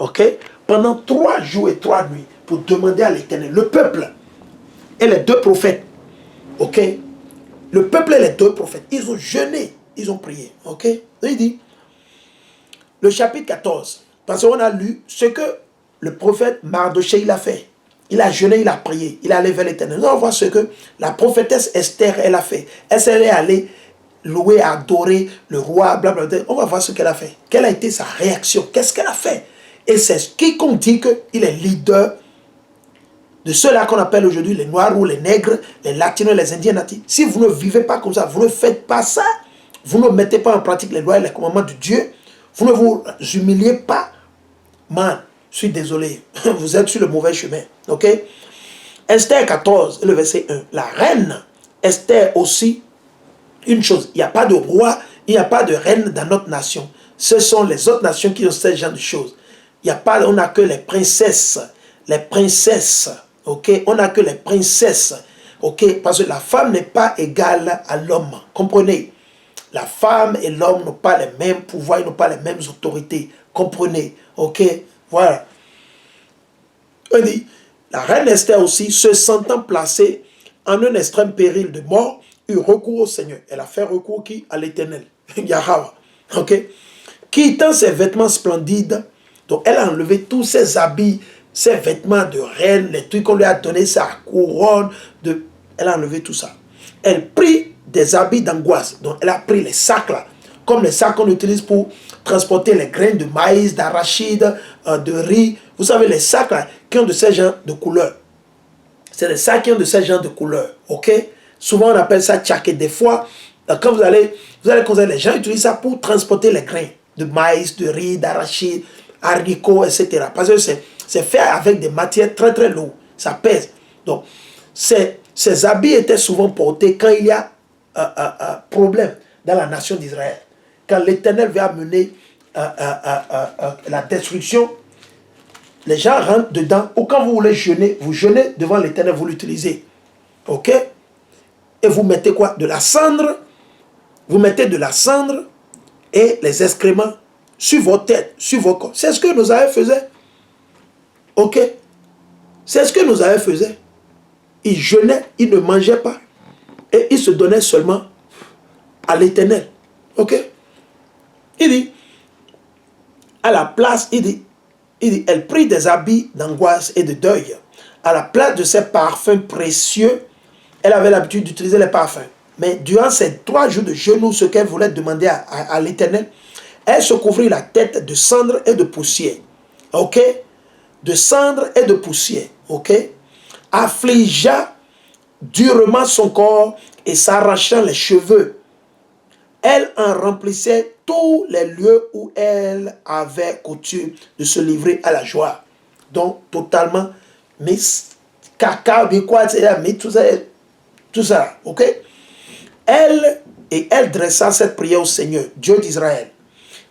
ok, pendant 3 jours et 3 nuits pour demander à l'Éternel. Le peuple et les 2 prophètes, ok, le peuple et les 2 prophètes, ils ont jeûné, ils ont prié, ok. Il dit, le chapitre 14, parce qu'on a lu ce que le prophète Mardochée il a fait. Il a jeûné, il a prié, il est allé vers l'Éternel. Nous allons voir ce que la prophétesse Esther, elle a fait. Elle s'est allée louer, adorer le roi, blablabla. On va voir ce qu'elle a fait. Quelle a été sa réaction? Qu'est-ce qu'elle a fait? Et c'est ce qui qu'on dit qu'il est leader de ceux-là qu'on appelle aujourd'hui les Noirs ou les Nègres, les Latinos, les Indiens natifs. Si vous ne vivez pas comme ça, vous ne faites pas ça, vous ne mettez pas en pratique les lois et les commandements de Dieu, vous ne vous humiliez pas, man, je suis désolé, vous êtes sur le mauvais chemin, ok? Esther 14, le verset 1, la reine Esther aussi, une chose, il n'y a pas de roi, il n'y a pas de reine dans notre nation. Ce sont les autres nations qui ont ce genre de choses. Il n'y a pas, on n'a que les princesses, ok? On n'a que les princesses, ok? Parce que la femme n'est pas égale à l'homme, comprenez? La femme et l'homme n'ont pas les mêmes pouvoirs, ils n'ont pas les mêmes autorités, comprenez? Ok? Voilà. On dit, la reine Esther aussi, se sentant placée en un extrême péril de mort, eut recours au Seigneur. Elle a fait recours qui? À l'Éternel. Yahweh. Ok? Quittant ses vêtements splendides, donc elle a enlevé tous ses habits, ses vêtements de reine, les trucs qu'on lui a donné, sa couronne, elle a enlevé tout ça. Elle prit des habits d'angoisse, donc elle a pris les sacs là, comme les sacs qu'on utilise pour transporter les graines de maïs, d'arachide, de riz. Vous savez, les sacs là, qui ont de ces genres de couleurs. C'est les sacs qui ont de ces genres de couleurs, ok? Souvent on appelle ça tchaké. Des fois, quand vous allez constater, les gens utilisent ça pour transporter les grains de maïs, de riz, d'arachide, haricots, etc. Parce que c'est fait avec des matières très très lourdes. Ça pèse. Donc, ces habits étaient souvent portés quand il y a un problème dans la nation d'Israël. Quand l'Éternel veut amener la destruction, les gens rentrent dedans. Ou quand vous voulez jeûner, vous jeûnez devant l'Éternel, vous l'utilisez. Ok? Et vous mettez quoi? De la cendre. Vous mettez de la cendre et les excréments sur vos têtes, sur vos corps. C'est ce que nos aïeux faisaient. Ok? C'est ce que nos aïeux faisaient. Ils jeûnaient, ils ne mangeaient pas. Et ils se donnaient seulement à l'Éternel. Ok? Il dit, à la place, il dit, elle prit des habits d'angoisse et de deuil. À la place de ces parfums précieux, elle avait l'habitude d'utiliser les parfums. Mais durant ces 3 jours de jeûne, ce qu'elle voulait demander à l'Éternel, elle se couvrit la tête de cendre et de poussière. Ok? De cendre et de poussière. Ok? Affligea durement son corps et s'arrachant les cheveux. Elle en remplissait tous les lieux où elle avait coutume de se livrer à la joie. Donc, totalement, mais caca, mais quoi, mais tout ça, ok? Elle dressa cette prière au Seigneur, Dieu d'Israël.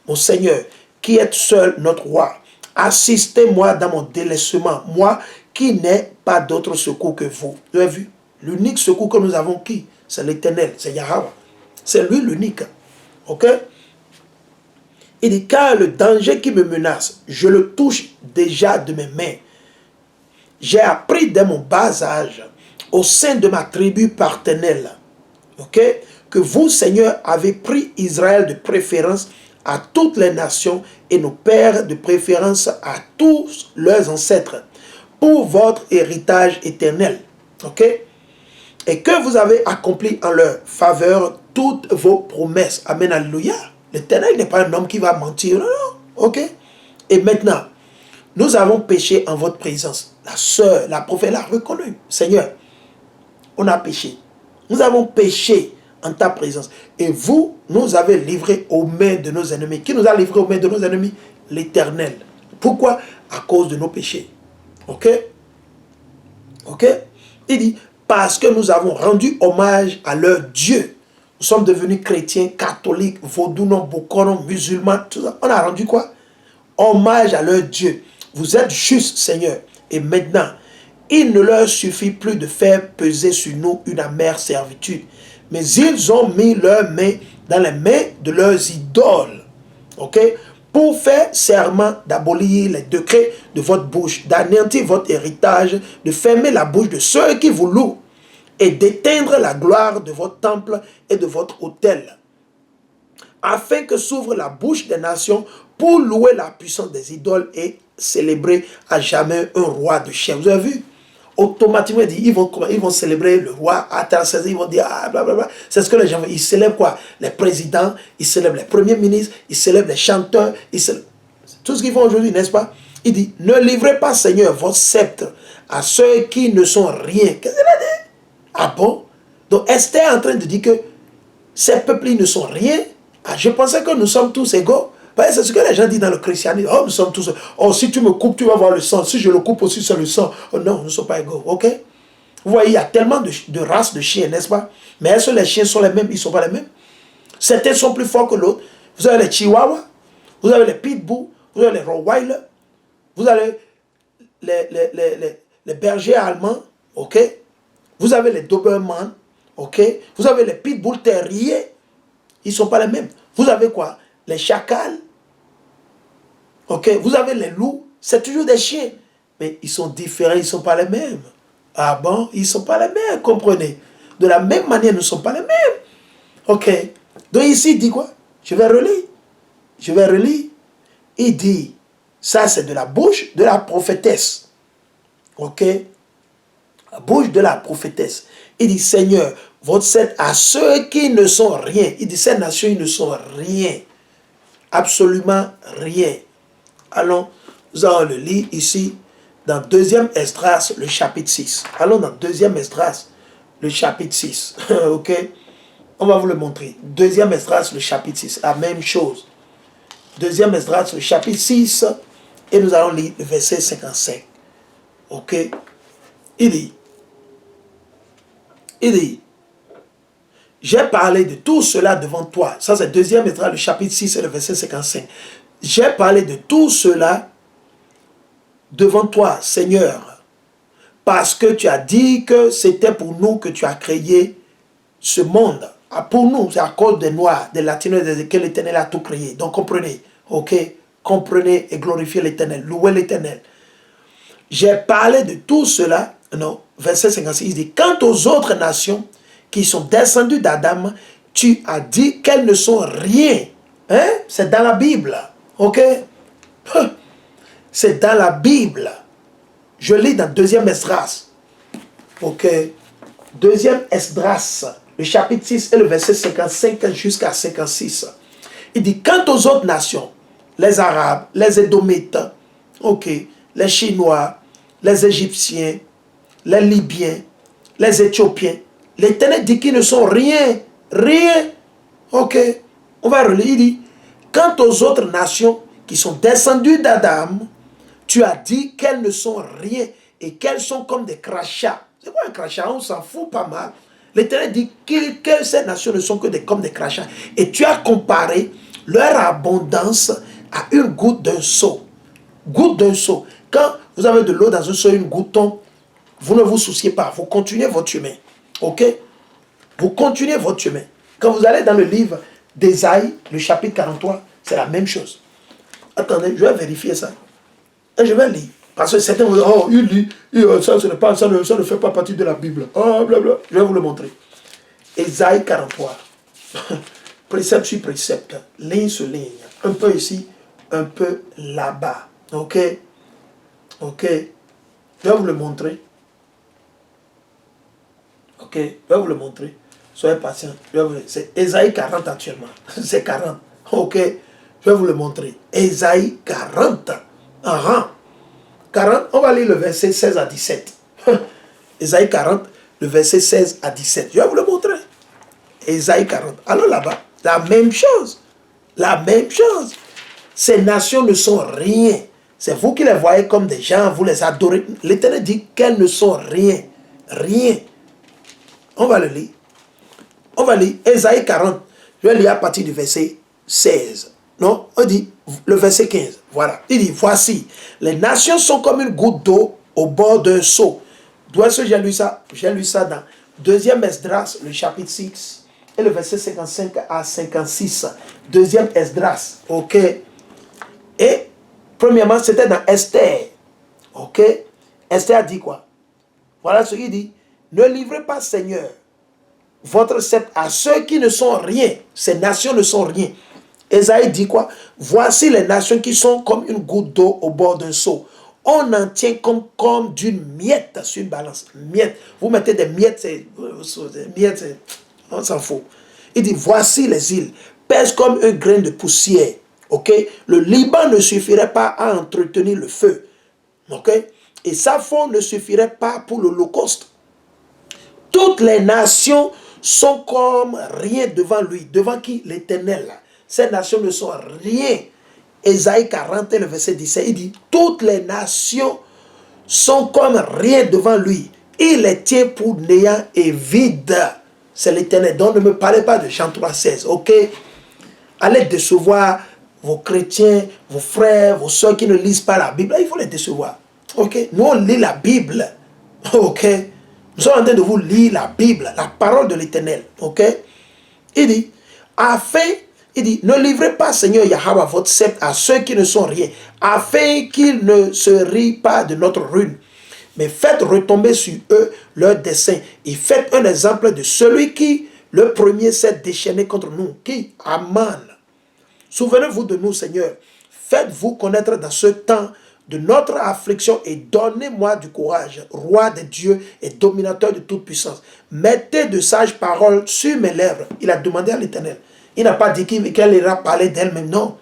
Mon Seigneur, qui êtes seul notre roi, assistez-moi dans mon délaissement, moi qui n'ai pas d'autre secours que vous. Vous avez vu? L'unique secours que nous avons qui? C'est l'Éternel, c'est Yahweh. C'est lui l'unique. Ok? Il dit, car le danger qui me menace, je le touche déjà de mes mains. J'ai appris dès mon bas âge, au sein de ma tribu paternelle, ok, que vous, Seigneur, avez pris Israël de préférence à toutes les nations et nos pères de préférence à tous leurs ancêtres pour votre héritage éternel. Ok? Et que vous avez accompli en leur faveur toutes vos promesses. Amen, alléluia. L'Éternel n'est pas un homme qui va mentir. Non, non. Ok? Et maintenant, nous avons péché en votre présence. La sœur, la prophète l'a reconnu. Seigneur, on a péché. Nous avons péché en ta présence. Et vous, nous avez livré aux mains de nos ennemis. Qui nous a livré aux mains de nos ennemis? L'Éternel. Pourquoi? À cause de nos péchés. Ok? Ok? Il dit, parce que nous avons rendu hommage à leur Dieu. Nous sommes devenus chrétiens, catholiques, vaudous, non, bokonon, musulmans, tout ça. On a rendu quoi? Hommage à leur Dieu. Vous êtes juste, Seigneur. Et maintenant, il ne leur suffit plus de faire peser sur nous une amère servitude. Mais ils ont mis leurs mains dans les mains de leurs idoles. Ok? pour faire serment d'abolir les décrets de votre bouche, d'anéantir votre héritage, de fermer la bouche de ceux qui vous louent et d'éteindre la gloire de votre temple et de votre autel, afin que s'ouvre la bouche des nations pour louer la puissance des idoles et célébrer à jamais un roi de chien. Vous avez vu? Automatiquement, ils vont célébrer le roi à Tarsis, ils vont dire, ah, blablabla. C'est ce que les gens veulent. Ils célèbrent quoi? Les présidents, ils célèbrent les premiers ministres, ils célèbrent les chanteurs, ils célèbrent tout ce qu'ils font aujourd'hui, n'est-ce pas? Il dit, ne livrez pas, Seigneur, votre sceptre à ceux qui ne sont rien. Qu'est-ce qu'il a dit? Ah bon? Donc Esther est en train de dire que ces peuples ne sont rien. Ah, je pensais que nous sommes tous égaux. C'est ce que les gens disent dans le christianisme. Oh, nous sommes tous... Oh, si tu me coupes, tu vas voir le sang. Si je le coupe aussi, c'est le sang. Oh non, nous ne sommes pas égaux. Ok? Vous voyez, il y a tellement de races de chiens, n'est-ce pas? Mais est-ce que les chiens sont les mêmes? Ils ne sont pas les mêmes. Certains sont plus forts que l'autre. Vous avez les chihuahuas, vous avez les pitbulls, vous avez les rottweilers, vous avez les bergers allemands, ok? Vous avez les dobermans, ok? Vous avez les pitbulls terriers. Ils ne sont pas les mêmes. Vous avez quoi? Les chacals. Ok? Vous avez les loups. C'est toujours des chiens. Mais ils sont différents. Ils ne sont pas les mêmes. Ah bon? Ils ne sont pas les mêmes. Comprenez? De la même manière, ils ne sont pas les mêmes. Ok? Donc ici, il dit quoi? Je vais relire. Je vais relire. Il dit, ça c'est de la bouche de la prophétesse. Ok? La bouche de la prophétesse. Il dit, Seigneur, votre sceptre à ceux qui ne sont rien. Il dit, ces nations, ils ne sont rien. Absolument rien. Allons, nous allons le lire ici, dans 2e Esdras, le chapitre 6. Allons dans 2e Esdras, le chapitre 6. Ok? On va vous le montrer. 2e Esdras, le chapitre 6. La même chose. 2e Esdras, le chapitre 6. Et nous allons lire le verset 55. Ok? Il dit, j'ai parlé de tout cela devant toi. Ça, c'est 2e Esdras, le chapitre 6 et le verset 55. J'ai parlé de tout cela devant toi, Seigneur, parce que tu as dit que c'était pour nous que tu as créé ce monde. Ah, pour nous, c'est à cause des Noirs, des Latinos, que l'Éternel a tout créé. Donc, comprenez, ok? Comprenez et glorifiez l'Éternel, louez l'Éternel. J'ai parlé de tout cela, non, verset 56, il dit, quant aux autres nations qui sont descendues d'Adam, tu as dit qu'elles ne sont rien. Hein? C'est dans la Bible. Ok? C'est dans la Bible. Je lis dans 2e Esdras. Ok? 2e Esdras, le chapitre 6 et le verset 55 jusqu'à 56. Il dit, quant aux autres nations, les Arabes, les Édomites, ok, les Chinois, les Égyptiens, les Libyens, les Éthiopiens, l'Éternel dit qu'ils ne sont rien, rien. Ok, on va relire, il dit, quant aux autres nations qui sont descendues d'Adam, tu as dit qu'elles ne sont rien et qu'elles sont comme des crachats. C'est quoi un crachat? On s'en fout pas mal. L'Éternel dit que ces nations ne sont que comme des crachats. Et tu as comparé leur abondance à une goutte d'un seau. Goutte d'un seau. Quand vous avez de l'eau dans un seau, une goutte tombe, vous ne vous souciez pas. Vous continuez votre chemin. Ok? Vous continuez votre chemin. Quand vous allez dans le livre d'Ésaïe, le chapitre 43, c'est la même chose. Attendez, je vais vérifier ça. Et je vais lire. Parce que certains vont dire, oh, il lit, ça ne fait pas partie de la Bible. Oh, blabla. Je vais vous le montrer. Ésaïe 43. Précepte sur précepte. Ligne sur ligne. Un peu ici, un peu là-bas. Ok? Ok? Je vais vous le montrer. Ok? Je vais vous le montrer. Soyez patient. C'est Ésaïe 40 actuellement. C'est 40. Ok? Je vais vous le montrer. Ésaïe 40. 40, on va lire le verset 16 à 17. Ésaïe 40, le verset 16 à 17. Je vais vous le montrer. Ésaïe 40. Alors là-bas, la même chose. La même chose. Ces nations ne sont rien. C'est vous qui les voyez comme des gens, vous les adorez. L'Éternel dit qu'elles ne sont rien. Rien. On va le lire. On va lire Ésaïe 40. Je vais lire à partir du verset 16. Non, on dit le verset 15. Voilà. Il dit, voici, les nations sont comme une goutte d'eau au bord d'un seau. D'où est-ce que j'ai lu ça? J'ai lu ça dans 2e Esdras, le chapitre 6, et le verset 55 à 56. 2e Esdras, ok. Et, premièrement, c'était dans Esther. Ok? Esther a dit quoi? Voilà ce qu'il dit. Ne livrez pas, Seigneur, votre sceptre à ceux qui ne sont rien. Ces nations ne sont rien. Ésaïe dit quoi? Voici les nations qui sont comme une goutte d'eau au bord d'un seau. On en tient comme d'une miette sur une balance. Miette. Vous mettez des miettes, on s'en fout. Il dit, voici les îles, pèsent comme un grain de poussière. Ok? Le Liban ne suffirait pas à entretenir le feu. Ok? Et sa faune ne suffirait pas pour l'Holocauste. Toutes les nations sont comme rien devant lui. Devant qui? L'Éternel. Ces nations ne sont rien. Ésaïe 40, le verset 17, il dit, toutes les nations sont comme rien devant lui. Il les tient pour néant et vide. C'est l'Éternel. Donc ne me parlez pas de Jean 3,16. Ok? Allez décevoir vos chrétiens, vos frères, vos soeurs qui ne lisent pas la Bible. Il faut les décevoir. Ok? Nous on lit la Bible. Ok? Nous sommes en train de vous lire la Bible, la parole de l'Éternel. Ok? Il dit, il dit, ne livrez pas, Seigneur Yahweh, votre sceptre à ceux qui ne sont rien, afin qu'ils ne se rient pas de notre ruine. Mais faites retomber sur eux leur dessein et faites un exemple de celui qui, le premier, s'est déchaîné contre nous, qui? Aman. Souvenez-vous de nous, Seigneur. Faites-vous connaître dans ce temps de notre affliction et donnez-moi du courage, roi des dieux et dominateur de toute puissance. Mettez de sages paroles sur mes lèvres. Il a demandé à l'Éternel. Il n'a pas dit qu'elle ira parler d'elle-même, non.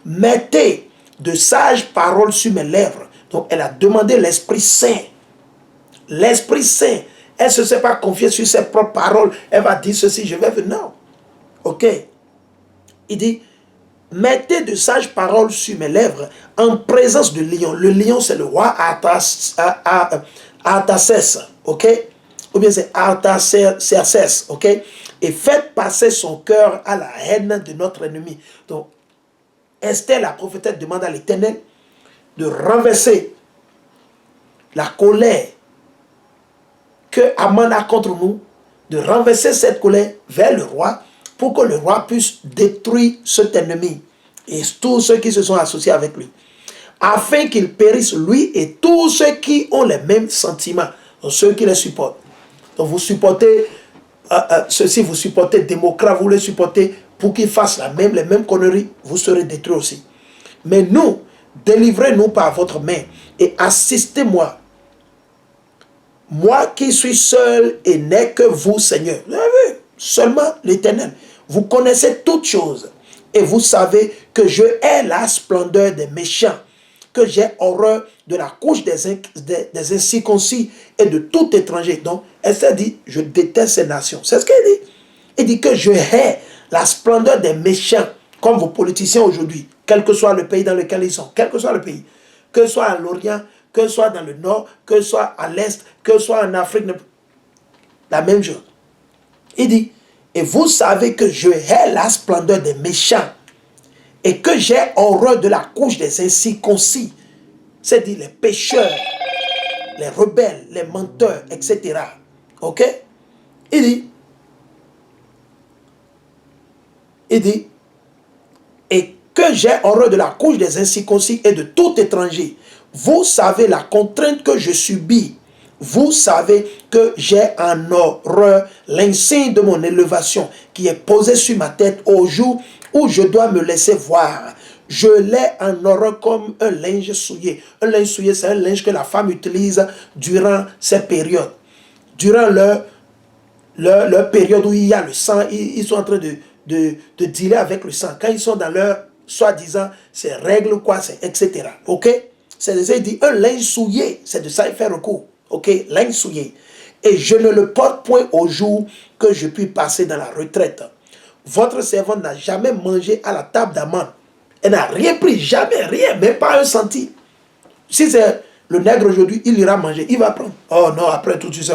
Mettez de sages paroles sur mes lèvres. Donc elle a demandé l'Esprit Saint. L'Esprit Saint. Elle ne se s'est pas confiée sur ses propres paroles. Elle va dire ceci, je vais venir. Non. Ok. Il dit, mettez de sages paroles sur mes lèvres en présence du lion. Le lion, c'est le roi Artaxerxès, ok? Ou bien c'est Artaxerxès, ok? Et faites passer son cœur à la haine de notre ennemi. Donc, Esther, la prophétesse, demande à l'Éternel de renverser la colère que Aman a contre nous, de renverser cette colère vers le roi, pour que le roi puisse détruire cet ennemi et tous ceux qui se sont associés avec lui, afin qu'il périsse lui et tous ceux qui ont les mêmes sentiments, donc ceux qui les supportent. Donc vous supportez ceux-ci, vous supportez démocrates, vous les supportez pour qu'ils fassent les mêmes conneries, vous serez détruits aussi. Mais nous, délivrez-nous par votre main et assistez-moi, moi qui suis seul et n'ai que vous, Seigneur. Vous avez vu? Seulement l'Éternel. Vous connaissez toutes choses et vous savez que je hais la splendeur des méchants, que j'ai horreur de la couche des incirconcis et de tout étranger. Donc, elle s'est dit, je déteste ces nations. C'est ce qu'elle dit. Elle dit que je hais la splendeur des méchants, comme vos politiciens aujourd'hui, quel que soit le pays dans lequel ils sont, quel que soit le pays, que ce soit à l'Orient, que ce soit dans le Nord, que ce soit à l'Est, que ce soit en Afrique, la même chose. Il dit, et vous savez que je hais la splendeur des méchants et que j'ai horreur de la couche des incirconcis, c'est-à-dire les pécheurs, les rebelles, les menteurs, etc. Ok? Il dit, et que j'ai horreur de la couche des incirconcis et de tout étranger. Vous savez la contrainte que je subis. Vous savez que j'ai en horreur l'insigne de mon élévation qui est posé sur ma tête au jour où je dois me laisser voir. Je l'ai en horreur comme un linge souillé. Un linge souillé, c'est un linge que la femme utilise durant ces périodes. Durant leur période où il y a le sang, ils sont en train de dealer avec le sang. Quand ils sont dans leur, soi-disant, ces règles, quoi, etc. Ok? C'est de ça, il dit, un linge souillé, c'est de ça il fait recours. Ok? Linge souillé. Et je ne le porte point au jour que je puis passer dans la retraite. Votre servante n'a jamais mangé à la table d'Aman. Elle n'a rien pris, jamais, rien, même pas un centime. Si c'est le nègre aujourd'hui, il ira manger, il va prendre. Oh non, après tout, tu sais,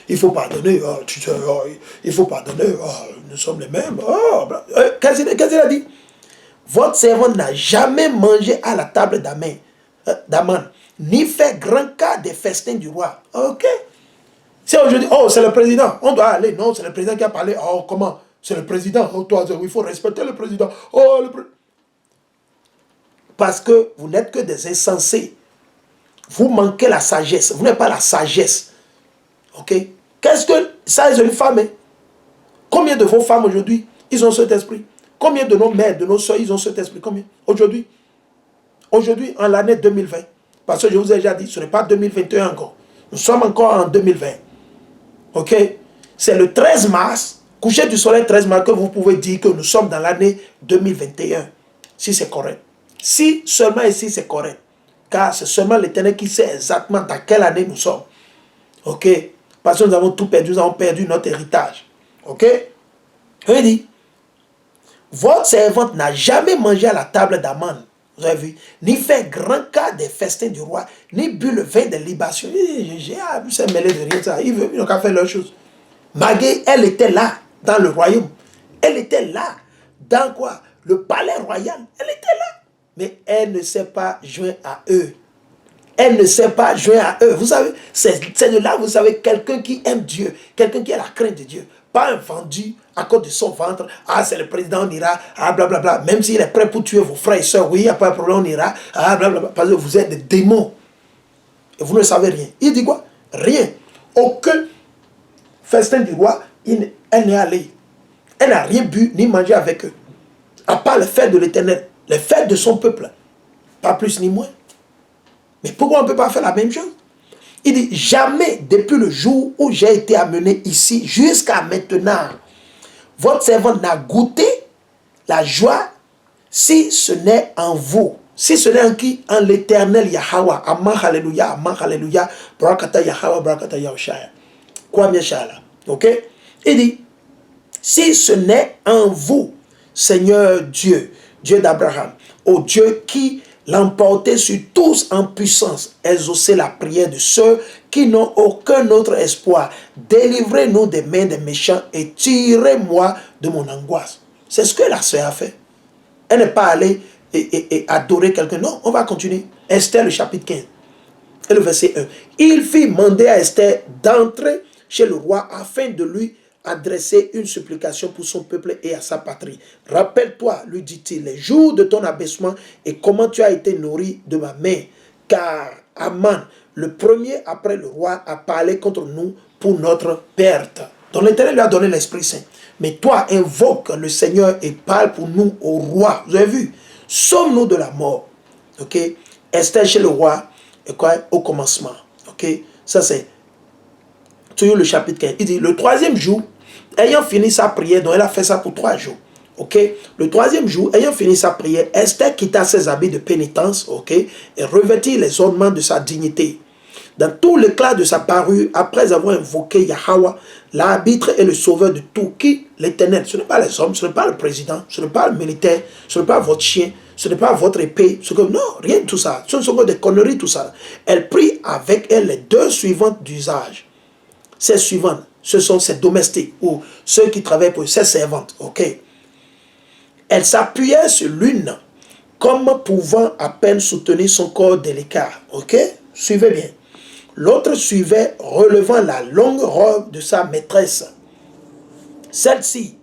il faut pardonner, tu sais, il faut pardonner, nous sommes les mêmes. Qu'est-ce qu'il a dit? Votre servante n'a jamais mangé à la table d'Aman, ni fait grand cas des festins du roi. Ok? Si aujourd'hui, c'est le président, on doit aller. Non, c'est le président qui a parlé. Oh, comment? C'est le président. Oh, toi, il faut respecter le président. Oh, parce que vous n'êtes que des insensés. Vous manquez la sagesse. Vous n'avez pas la sagesse. Ok? Qu'est-ce que ça, c'est une femme? Hein? Combien de vos femmes aujourd'hui, ils ont cet esprit? Combien de nos mères, de nos soeurs, ils ont cet esprit? Combien? Aujourd'hui, en l'année 2020. Parce que je vous ai déjà dit, ce n'est pas 2021 encore. Nous sommes encore en 2020. Ok? C'est le 13 mars, coucher du soleil 13 mars, que vous pouvez dire que nous sommes dans l'année 2021. Si c'est correct. Si seulement ici c'est correct. Car c'est seulement l'Éternel qui sait exactement dans quelle année nous sommes. Ok? Parce que nous avons tout perdu, nous avons perdu notre héritage. Ok? Je dis, votre servante n'a jamais mangé à la table d'Aman. Vous avez vu? Ni fait grand cas des festins du roi, ni bu le vin des libations. J'ai mêlé de rien ça. Ils n'ont qu'à faire leur chose. Magé, elle était là, dans le royaume. Elle était là. Dans quoi? Le palais royal. Elle était là. Mais elle ne s'est pas jointe à eux. Elle ne s'est pas jointe à eux. Vous savez, c'est de là, vous savez, quelqu'un qui aime Dieu, quelqu'un qui a la crainte de Dieu. Pas un vendu à cause de son ventre. Ah, c'est le président, on ira. Ah, blablabla. Même s'il est prêt pour tuer vos frères et soeurs, oui, il n'y a pas de problème, on ira. Ah, blablabla. Parce que vous êtes des démons. Et vous ne savez rien. Il dit quoi? Rien. Aucun festin du roi, elle n'est allée. Elle n'a rien bu ni mangé avec eux. À part les fêtes de l'Éternel, les fêtes de son peuple. Pas plus ni moins. Mais pourquoi on ne peut pas faire la même chose? Il dit, jamais depuis le jour où j'ai été amené ici jusqu'à maintenant, votre servante n'a goûté la joie si ce n'est en vous. Si ce n'est en qui? En l'Éternel Yahweh. Amen, Alléluia, Amen, Alléluia. Barakata Yahweh, Barakata Yahushua. Quoi bien Shala? Ok? Il dit, si ce n'est en vous, Seigneur Dieu, Dieu d'Abraham, ô Dieu qui l'emportait sur tous en puissance, exaucez la prière de ceux qui n'ont aucun autre espoir. Délivrez-nous des mains des méchants et tirez-moi de mon angoisse. C'est ce que la sœur a fait. Elle n'est pas allée et adorer quelqu'un. Non, on va continuer. Esther, le chapitre 15. Et le verset 1. Il fit mander à Esther d'entrer chez le roi afin de lui adresser une supplication pour son peuple et à sa patrie. Rappelle-toi, lui dit-il, les jours de ton abaissement et comment tu as été nourri de ma main. Car Aman, le premier après le roi, a parlé contre nous pour notre perte. Donc l'Éternel lui a donné l'Esprit Saint. Mais toi, invoque le Seigneur et parle pour nous au roi. Vous avez vu? Sauve-nous de la mort. Ok? Esther chez le roi, et quoi? Au commencement. Ok? Ça c'est toujours le chapitre 15. Il dit, le troisième jour, ayant fini sa prière, donc elle a fait ça pour 3 jours. Ok? Le troisième jour, ayant fini sa prière, Esther quitta ses habits de pénitence, ok? Et revêtit les ornements de sa dignité. Dans tout l'éclat de sa parure, après avoir invoqué Yahweh, l'arbitre et le sauveur de tout, qui l'Éternel, ce n'est pas les hommes, ce n'est pas le président, ce n'est pas le militaire, ce n'est pas votre chien, ce n'est pas votre épée, non, rien de tout ça. Ce ne sont que des conneries, tout ça. Elle prit avec elle les 2 suivantes d'usage. Ces suivantes, ce sont ses domestiques ou ceux qui travaillent pour ses servantes. Ok. Elle s'appuyait sur l'une comme pouvant à peine soutenir son corps délicat. Ok. Suivez bien. L'autre suivait relevant la longue robe de sa maîtresse. Celle-ci,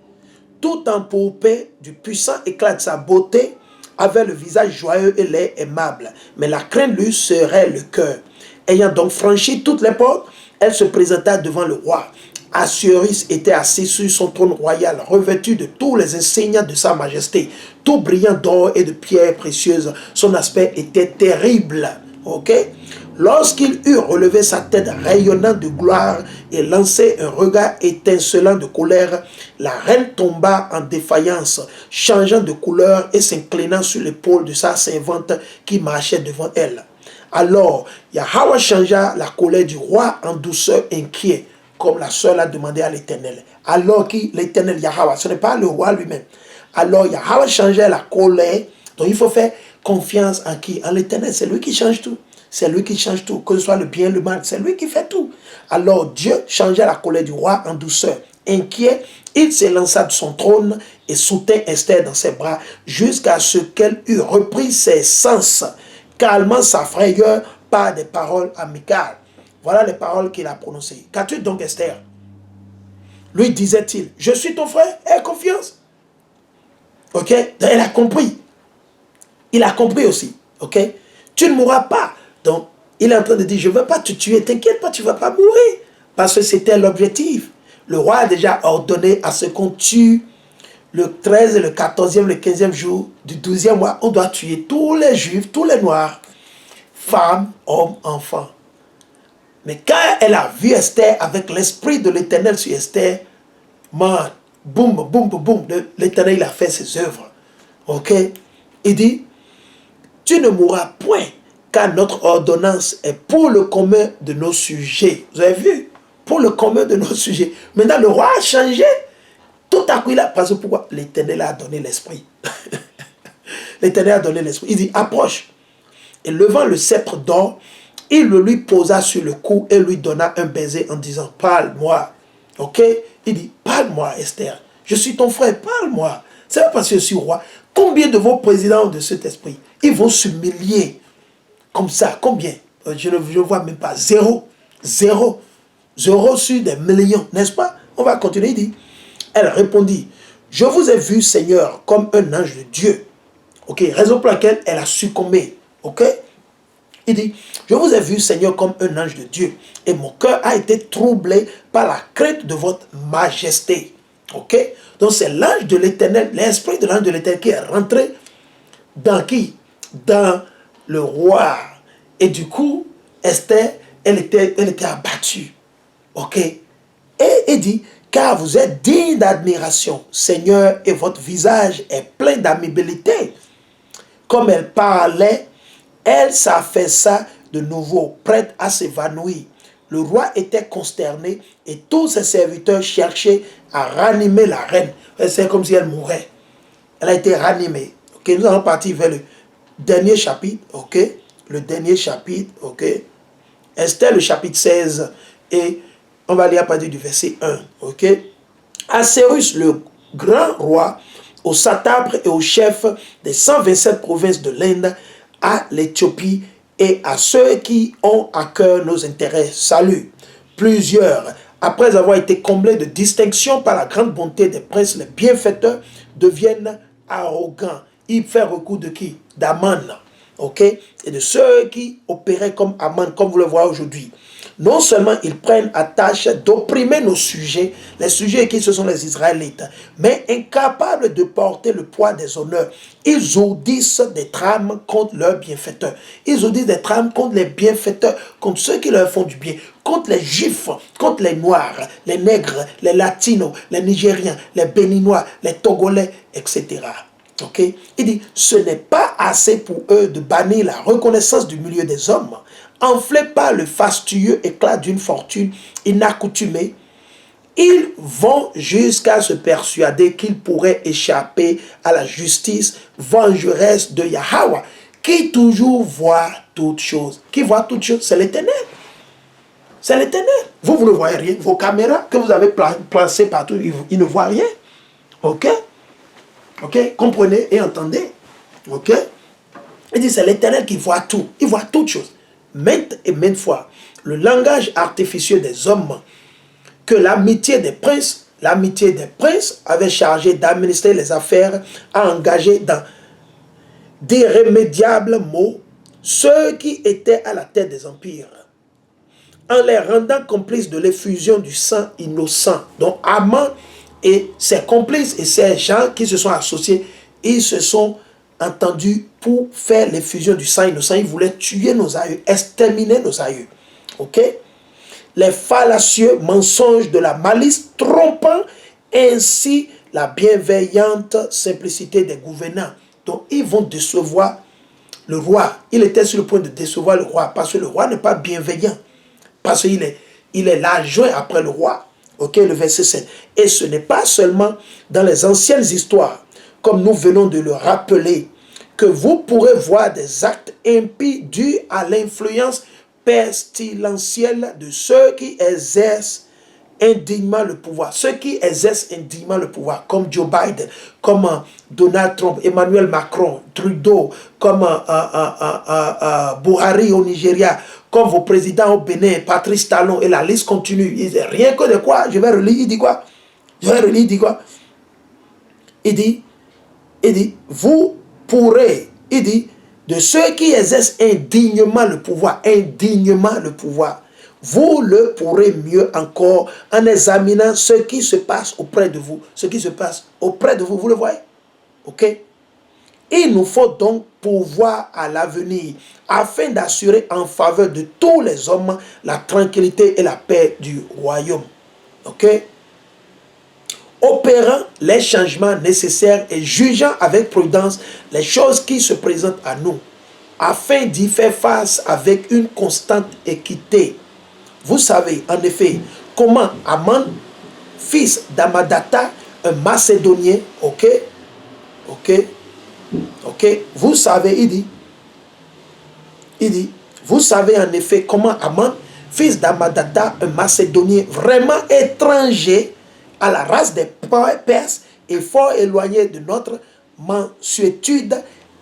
tout empourprée du puissant éclat de sa beauté, avait le visage joyeux et l'air aimable, mais la crainte lui serrait le cœur. Ayant donc franchi toutes les portes, elle se présenta devant le roi. Assuérus était assis sur son trône royal, revêtu de tous les insignes de sa majesté, tout brillant d'or et de pierres précieuses. Son aspect était terrible. Ok? Lorsqu'il eut relevé sa tête rayonnant de gloire et lancé un regard étincelant de colère, la reine tomba en défaillance, changeant de couleur et s'inclinant sur l'épaule de sa servante qui marchait devant elle. Alors, Yahweh changea la colère du roi en douceur inquiet, comme la sœur l'a demandé à l'Éternel. Alors que l'Éternel Yahweh, ce n'est pas le roi lui-même. Alors Yahweh changeait la colère. Donc il faut faire confiance en qui? En l'Éternel. C'est lui qui change tout. C'est lui qui change tout. Que ce soit le bien, le mal, c'est lui qui fait tout. Alors Dieu changea la colère du roi en douceur. Inquiet, il s'élança de son trône et soutint Esther dans ses bras jusqu'à ce qu'elle eût repris ses sens, calmant sa frayeur par des paroles amicales. Voilà les paroles qu'il a prononcées. Qu'as-tu donc, Esther? Lui disait-il, je suis ton frère, aie confiance. Ok? Elle a compris. Il a compris aussi, ok? Tu ne mourras pas. Donc, il est en train de dire, je ne veux pas te tuer, t'inquiète pas, tu ne vas pas mourir. Parce que c'était l'objectif. Le roi a déjà ordonné à ce qu'on tue le 13, le 14e, le 15e jour du 12e mois. On doit tuer tous les juifs, tous les noirs, femmes, hommes, enfants. Mais quand elle a vu Esther avec l'esprit de l'Éternel sur Esther, man, boum, boum, boum, boum, l'Éternel a fait ses œuvres. Ok? Il dit, tu ne mourras point, car notre ordonnance est pour le commun de nos sujets. Vous avez vu? Pour le commun de nos sujets. Maintenant, le roi a changé. Tout à coup, il a... Parce que pourquoi? L'Éternel a donné l'esprit. L'Éternel a donné l'esprit. Il dit, approche. Et levant le sceptre d'or, il le lui posa sur le cou et lui donna un baiser en disant, parle-moi. Ok? Il dit, parle-moi, Esther. Je suis ton frère, parle-moi. C'est pas parce que je suis roi. Combien de vos présidents ont de cet esprit? Ils vont s'humilier. Comme ça, combien? Je ne vois même pas. Zéro. Zéro. Zéro sur des millions, n'est-ce pas? On va continuer, il dit. Elle répondit, je vous ai vu, Seigneur, comme un ange de Dieu. Ok, raison pour laquelle elle a succombé. Ok? Il dit, je vous ai vu, Seigneur, comme un ange de Dieu. Et mon cœur a été troublé par la crainte de votre majesté. Ok? Donc c'est l'ange de l'Éternel, l'esprit de l'ange de l'Éternel qui est rentré dans qui? Dans le roi. Et du coup, Esther, elle était abattue. Ok? Et il dit, car vous êtes digne d'admiration, Seigneur, et votre visage est plein d'amabilité. Comme elle parlait, elle s'affaissa de nouveau, prête à s'évanouir. Le roi était consterné et tous ses serviteurs cherchaient à ranimer la reine. C'est comme si elle mourait. Elle a été ranimée. Okay, nous allons partir vers le dernier chapitre. Okay? Le dernier chapitre. Okay? Esther, le chapitre 16. Et on va lire à partir du verset 1. Okay? Assérus, le grand roi, au satrape et au chef des 127 provinces de l'Inde, à l'Éthiopie et à ceux qui ont à cœur nos intérêts. Salut. Plusieurs, après avoir été comblés de distinction par la grande bonté des princes, les bienfaiteurs deviennent arrogants. Il fait recours de qui? d'Aman. Ok? Et de ceux qui opéraient comme Aman, comme vous le voyez aujourd'hui. Non seulement ils prennent à tâche d'opprimer nos sujets, les sujets qui ce sont les Israélites, mais incapables de porter le poids des honneurs, ils ourdissent des trames contre leurs bienfaiteurs. Ils ourdissent des trames contre les bienfaiteurs, contre ceux qui leur font du bien, contre les Juifs, contre les Noirs, les Nègres, les Latinos, les Nigériens, les Béninois, les Togolais, etc. Ok? Il dit, ce n'est pas assez pour eux de bannir la reconnaissance du milieu des hommes. Enflés par le fastueux éclat d'une fortune inaccoutumée, ils vont jusqu'à se persuader qu'ils pourraient échapper à la justice vengeresse de Yahweh, qui toujours voit toutes choses. Qui voit toutes choses? C'est l'Éternel. C'est l'Éternel. Vous ne voyez rien. Vos caméras que vous avez placées partout, ils ne voient rien. Ok? Ok? Comprenez et entendez. Ok? Il dit, c'est l'Éternel qui voit tout. Il voit toutes choses. Maintes et maintes fois, le langage artificieux des hommes que l'amitié des princes avait chargé d'administrer les affaires a engagé dans d'irrémédiables maux ceux qui étaient à la tête des empires, en les rendant complices de l'effusion du sang innocent. Donc Aman et ses complices et ces gens qui se sont associés, ils se sont entendus pour faire l'effusion du sang innocent. Ils voulaient tuer nos aïeux, exterminer nos aïeux. Ok? Les fallacieux mensonges de la malice, trompant ainsi la bienveillante simplicité des gouvernants. Donc ils vont décevoir le roi. Il était sur le point de décevoir le roi, parce que le roi n'est pas bienveillant. Parce qu'il est l'adjoint après le roi. Ok, le verset 7. Et ce n'est pas seulement dans les anciennes histoires, comme nous venons de le rappeler, que vous pourrez voir des actes impies dus à l'influence pestilentielle de ceux qui exercent indignement le pouvoir. Ceux qui exercent indignement le pouvoir, comme Joe Biden, comme Donald Trump, Emmanuel Macron, Trudeau, comme Buhari au Nigeria, comme vos présidents au Bénin, Patrice Talon, et la liste continue. Il dit rien que de quoi? Je vais relire, il dit quoi? Je vais relire, il dit quoi? Il dit, vous pourrez il dit, de ceux qui exercent indignement le pouvoir, vous le pourrez mieux encore en examinant ce qui se passe auprès de vous. Ce qui se passe auprès de vous, vous le voyez? Ok? Il nous faut donc pouvoir à l'avenir afin d'assurer en faveur de tous les hommes la tranquillité et la paix du royaume. Ok? Opérant les changements nécessaires et jugeant avec prudence les choses qui se présentent à nous, afin d'y faire face avec une constante équité. Vous savez, en effet, comment Aman, fils d'Amadata, un Macédonien, ok, vous savez, il dit, vous savez en effet comment Aman, fils d'Amadata, un Macédonien vraiment étranger à la race des Perses et fort éloigné de notre mansuétude,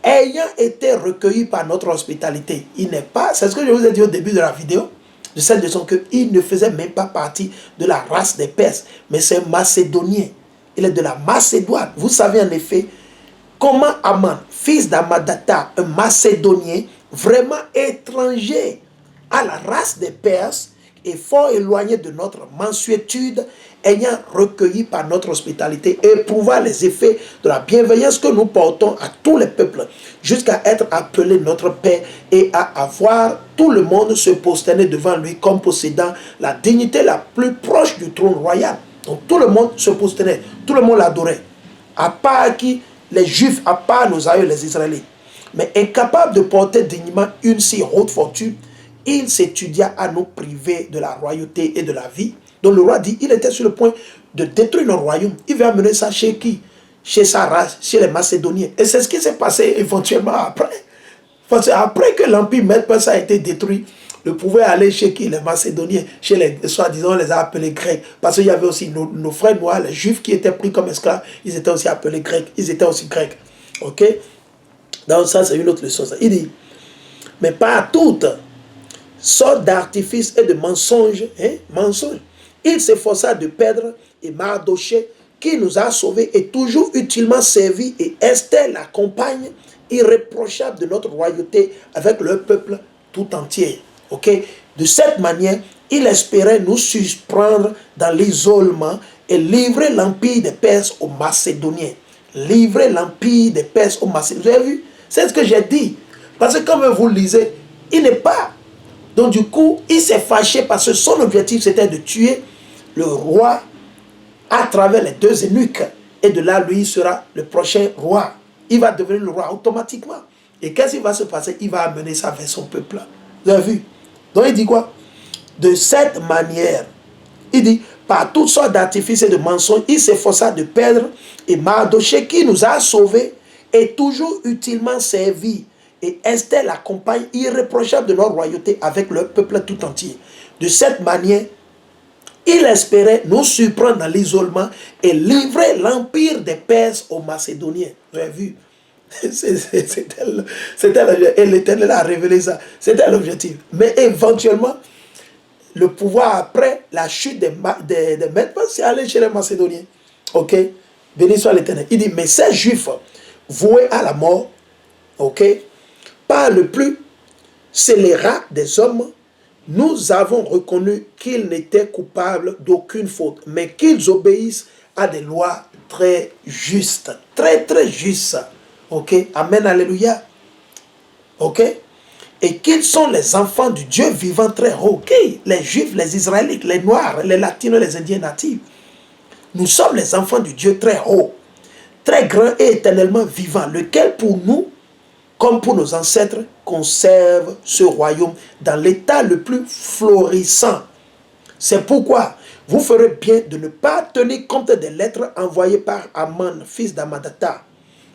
ayant été recueilli par notre hospitalité. Il n'est pas, c'est ce que je vous ai dit au début de la vidéo, de cette leçon, qu'il ne faisait même pas partie de la race des Perses, mais c'est un Macédonien. Il est de la Macédoine. Vous savez en effet comment Aman, fils d'Amadata, un Macédonien, vraiment étranger à la race des Perses et fort éloigné de notre mansuétude, ayant recueilli par notre hospitalité, éprouvant les effets de la bienveillance que nous portons à tous les peuples, jusqu'à être appelé notre Père et à avoir tout le monde se prosterner devant lui comme possédant la dignité la plus proche du trône royal. Donc tout le monde se prosternait, tout le monde l'adorait, à part qui? Les Juifs, à part nos aïeux, les Israélites. Mais incapable de porter dignement une si haute fortune, il s'étudia à nous priver de la royauté et de la vie. Donc le roi dit, il était sur le point de détruire notre royaume. Il va amener ça chez qui? Chez sa race, chez les Macédoniens. Et c'est ce qui s'est passé éventuellement après. Parce qu'après que l'empire Mède-Perse a été détruit, le pouvoir allait chez qui? Les Macédoniens, chez les, soi-disant, on les a appelés Grecs. Parce qu'il y avait aussi nos frères noirs, les Juifs qui étaient pris comme esclaves, ils étaient aussi appelés Grecs. Ils étaient aussi Grecs. Ok? Donc ça, c'est une autre leçon. Ça. Il dit, mais pas toutes sortes d'artifices et de mensonges, il s'efforça de perdre et Mardoché, qui nous a sauvés et toujours utilement servi, et Esther, la compagne irréprochable de notre royauté avec le peuple tout entier. Ok? De cette manière, il espérait nous surprendre dans l'isolement et livrer l'empire des Perses aux Macédoniens. Livrer l'empire des Perses aux Macédoniens. Vous avez vu? C'est ce que j'ai dit. Parce que comme vous le lisez, il n'est pas. Donc du coup, il s'est fâché parce que son objectif c'était de tuer le roi à travers les deux eunuques. Et de là, lui, il sera le prochain roi. Il va devenir le roi automatiquement. Et qu'est-ce qui va se passer? Il va amener ça vers son peuple. Vous avez vu? Donc il dit quoi? De cette manière, il dit, par toutes sortes d'artifices et de mensonges, il s'efforça de perdre, et Mardoché, qui nous a sauvés, est toujours utilement servi. Et Esther, la compagne irréprochable de notre royauté avec le peuple tout entier. De cette manière, il espérait nous surprendre dans l'isolement et livrer l'empire des Perses aux Macédoniens. Vous avez vu? Et l'Éternel a révélé ça. C'était l'objectif. Mais éventuellement, le pouvoir après la chute des Mèdes, c'est aller chez les Macédoniens. Ok? Béni soit l'Éternel. Il dit, mais ces Juifs voués à la mort, ok, par le plus scélérat des hommes, nous avons reconnu qu'ils n'étaient coupables d'aucune faute, mais qu'ils obéissent à des lois très justes. Très, très justes. Ok? Amen, alléluia. Ok? Et qu'ils sont les enfants du Dieu vivant très haut. Ok? Les Juifs, les Israélites, les Noirs, les Latinos, les Indiens natifs. Nous sommes les enfants du Dieu très haut, très grand et éternellement vivant, lequel pour nous, comme pour nos ancêtres, conserve ce royaume dans l'état le plus florissant. C'est pourquoi vous ferez bien de ne pas tenir compte des lettres envoyées par Aman, fils d'Amadata,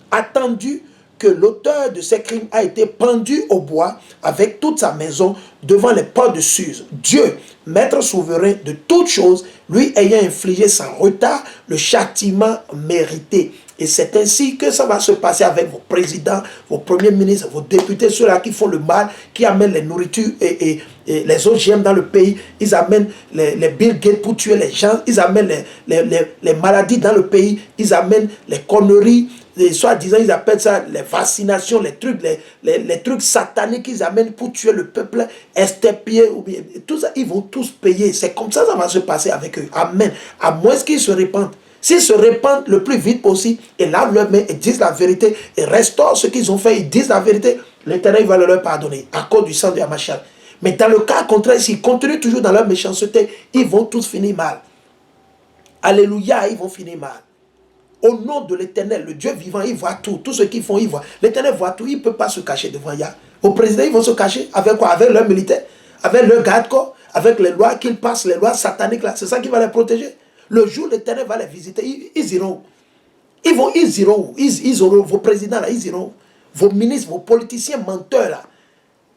attendu que l'auteur de ces crimes a été pendu au bois avec toute sa maison devant les portes de Suse. Dieu, maître souverain de toutes choses, lui ayant infligé sans retard le châtiment mérité. Et c'est ainsi que ça va se passer avec vos présidents, vos premiers ministres, vos députés, ceux-là qui font le mal, qui amènent les nourritures et les OGM dans le pays. Ils amènent les Bill Gates pour tuer les gens. Ils amènent les maladies dans le pays. Ils amènent les conneries soi-disant, ils appellent ça les vaccinations, les trucs sataniques qu'ils amènent pour tuer le peuple, extirper, ou bien tout ça, ils vont tous payer. C'est comme ça va se passer avec eux. Amen. À moins qu'ils se répandent. S'ils se répandent le plus vite possible et lavent leurs mains et disent la vérité et restaurent ce qu'ils ont fait, ils disent la vérité, l'Éternel va leur pardonner à cause du sang de Hamashach. Mais dans le cas contraire, s'ils continuent toujours dans leur méchanceté, ils vont tous finir mal. Alléluia, ils vont finir mal. Au nom de l'Éternel, le Dieu vivant, il voit tout. Tout ce qu'ils font, il voit. L'Éternel voit tout. Il ne peut pas se cacher devant Yah. Au président, ils vont se cacher. Avec quoi? Avec leurs militaires, avec leurs garde-corps, avec les lois qu'ils passent, les lois sataniques là. C'est ça qui va les protéger. Le jour où l'Éternel va les visiter, ils iront. Ils iront où? Ils auront vos présidents là, ils iront. Vos ministres, vos politiciens menteurs là,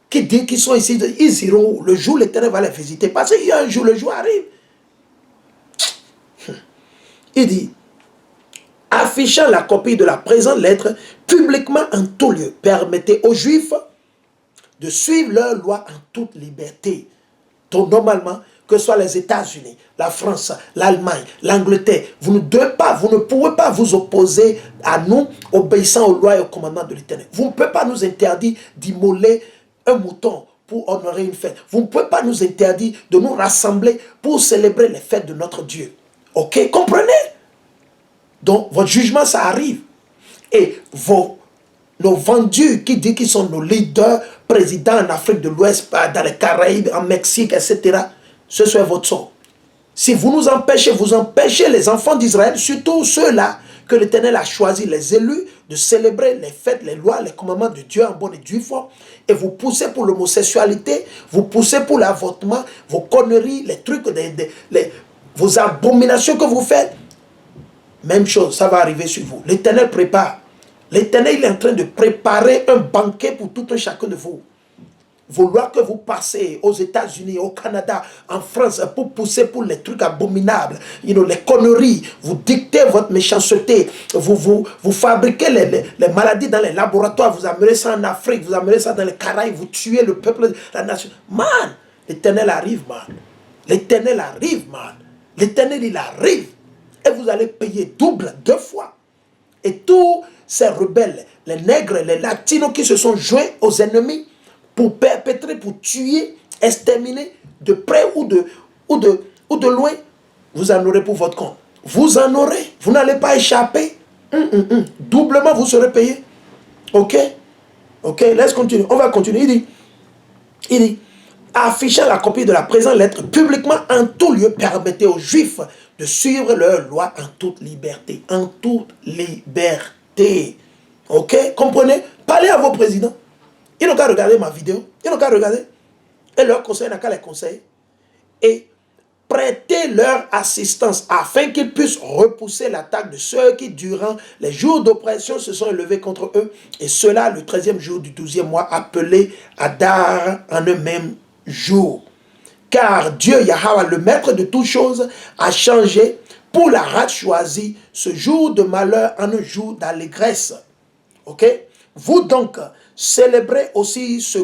qui disent qu'ils sont ici, ils iront où? Le jour où l'Éternel va les visiter. Parce qu'il y a un jour, le jour arrive. Il dit, affichant la copie de la présente lettre publiquement en tout lieu, permettez aux Juifs de suivre leur loi en toute liberté. Donc normalement, que ce soit les États-Unis, la France, l'Allemagne, l'Angleterre, vous ne pouvez pas vous opposer à nous, obéissant aux lois et aux commandements de l'Éternel. Vous ne pouvez pas nous interdire d'immoler un mouton pour honorer une fête. Vous ne pouvez pas nous interdire de nous rassembler pour célébrer les fêtes de notre Dieu. Ok, comprenez? Donc, votre jugement, ça arrive. Et nos vendus qui disent qu'ils sont nos leaders, présidents en Afrique de l'Ouest, dans les Caraïbes, en Mexique, etc., ce soit votre sort. Si vous nous empêchez, vous empêchez les enfants d'Israël, surtout ceux-là que l'Éternel a choisi, les élus, de célébrer les fêtes, les lois, les commandements de Dieu en bonne et due foi, et vous poussez pour l'homosexualité, vous poussez pour l'avortement, vos conneries, les trucs, vos abominations que vous faites, même chose, ça va arriver sur vous. L'Éternel prépare. L'Éternel est en train de préparer un banquet pour tout un chacun de vous. Vos lois que vous passez aux États-Unis, au Canada, en France, pour pousser pour les trucs abominables, les conneries, vous dictez votre méchanceté, vous fabriquez les maladies dans les laboratoires, vous amenez ça en Afrique, vous amenez ça dans les Caraïbes, vous tuez le peuple, la nation. Man, l'Éternel arrive, man. L'Éternel arrive, man. L'Éternel, il arrive. Et vous allez payer double, 2 fois. Et tous ces rebelles, les nègres, les latinos qui se sont joints aux ennemis pour perpétrer, pour tuer, exterminer, de près ou de loin, vous en aurez pour votre compte. Vous en aurez. Vous n'allez pas échapper. Doublement, vous serez payé. Ok? Ok, laisse continuer. On va continuer. Il dit, affichant la copie de la présente lettre publiquement en tout lieu, permettez aux Juifs de suivre leurs lois en toute liberté. En toute liberté. Ok? Comprenez? Parlez à vos présidents. Ils n'ont qu'à regarder ma vidéo. Ils n'ont qu'à regarder. Et leur conseil n'a qu'à les conseiller. Et prêtez leur assistance afin qu'ils puissent repousser l'attaque de ceux qui, durant les jours d'oppression, se sont élevés contre eux. Et cela le 13e jour du 12e mois, appelé Adar en un même jour. Car Dieu, Yahweh, le maître de toutes choses, a changé pour la race choisie ce jour de malheur en un jour d'allégresse. Ok? Vous donc célébrez aussi ce